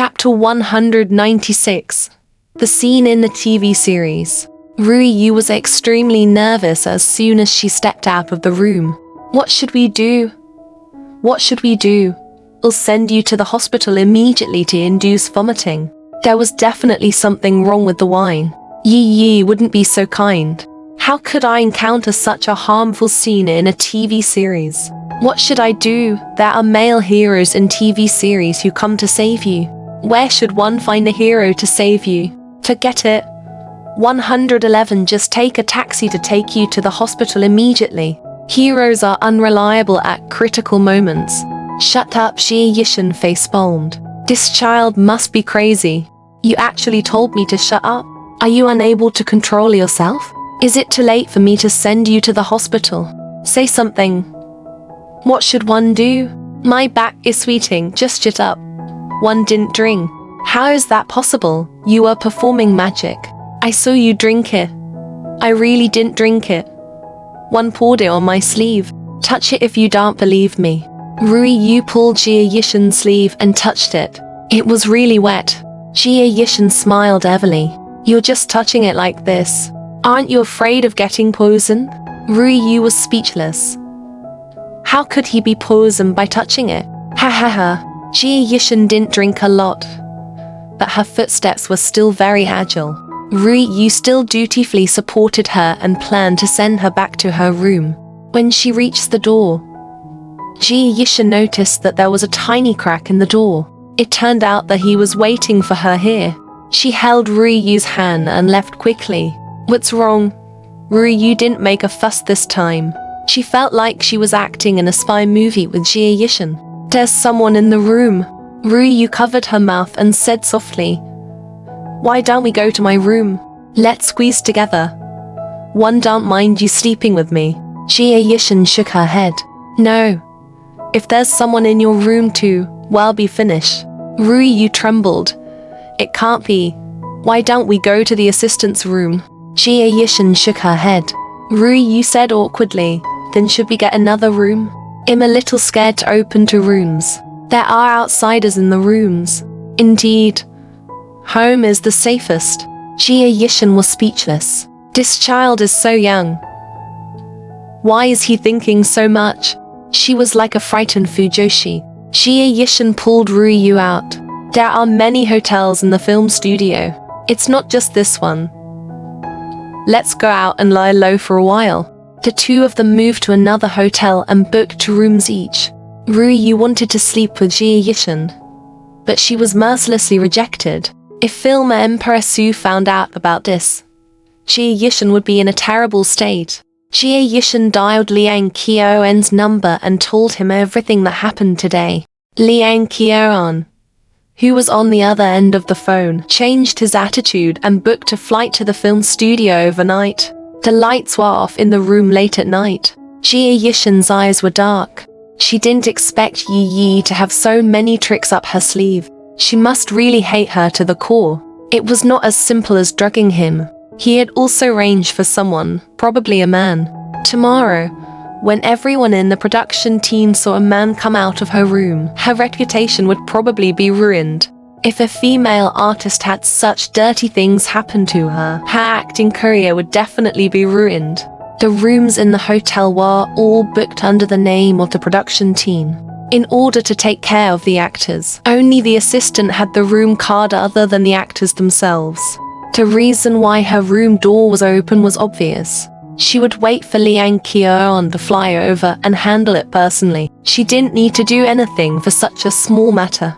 Chapter 196. The scene in the TV series. Rui was extremely nervous as soon as she stepped out of the room. What should we do? What should we do? I'll send you to the hospital immediately to induce vomiting. There was definitely something wrong with the wine. Yi wouldn't be so kind. How could I encounter such a harmful scene in a TV series? What should I do? There are male heroes in TV series who come to save you. Where should one find a hero to save you? Forget it. 111 Just take a taxi to take you to the hospital immediately. Heroes are unreliable at critical moments. Shut up, Xie Yishan face-palmed. This child must be crazy. You actually told me to shut up. Are you unable to control yourself? Is it too late for me to send you to the hospital? Say something. What should one do? My back is sweating, just shut up. One didn't drink. How is that possible? You are performing magic. I saw you drink it. I really didn't drink it. One poured it on my sleeve. Touch it if you don't believe me. Rui pulled Xie Yishan's sleeve and touched it. It was really wet. Xie Yishan smiled heavily. You're just touching it like this. Aren't you afraid of getting poisoned? Rui was speechless. How could he be poisoned by touching it? Ha ha ha. Xie Yishan didn't drink a lot, but her footsteps were still very agile. Rui still dutifully supported her and planned to send her back to her room. When she reached the door, Xie Yishan noticed that there was a tiny crack in the door. It turned out that he was waiting for her here. She held Rui's hand and left quickly. What's wrong? Rui didn't make a fuss this time. She felt like she was acting in a spy movie with Xie Yishan. There's someone in the room. Rui covered her mouth and said softly, Why don't we go to my room? Let's squeeze together. One don't mind you sleeping with me. Xie Yishan shook her head. No. If there's someone in your room too, we'll be finished. Rui trembled. It can't be. Why don't we go to the assistant's room? Xie Yishan shook her head. Rui said awkwardly, Then should we get another room? I'm a little scared to open to rooms. There are outsiders in the rooms. Indeed. Home is the safest. Xie Yishan was speechless. This child is so young. Why is he thinking so much? She was like a frightened Fujoshi. Xie Yishan pulled Rui out. There are many hotels in the film studio. It's not just this one. Let's go out and lie low for a while. The two of them moved to another hotel and booked 2 rooms each. Rui wanted to sleep with Xie Yishan, but she was mercilessly rejected. If Film Emperor Su found out about this, Xie Yishan would be in a terrible state. Xie Yishan dialed Liang Qiuan's number and told him everything that happened today. Liang Qiuan, who was on the other end of the phone, changed his attitude and booked a flight to the film studio overnight. The lights were off in the room late at night. Xie Yishan's eyes were dark. She didn't expect Yi to have so many tricks up her sleeve. She must really hate her to the core. It was not as simple as drugging him. He had also arranged for someone, probably a man. Tomorrow, when everyone in the production team saw a man come out of her room, her reputation would probably be ruined. If a female artist had such dirty things happen to her, her acting career would definitely be ruined. The rooms in the hotel were all booked under the name of the production team. In order to take care of the actors, only the assistant had the room card other than the actors themselves. The reason why her room door was open was obvious. She would wait for Liang Qiuan to fly over and handle it personally. She didn't need to do anything for such a small matter.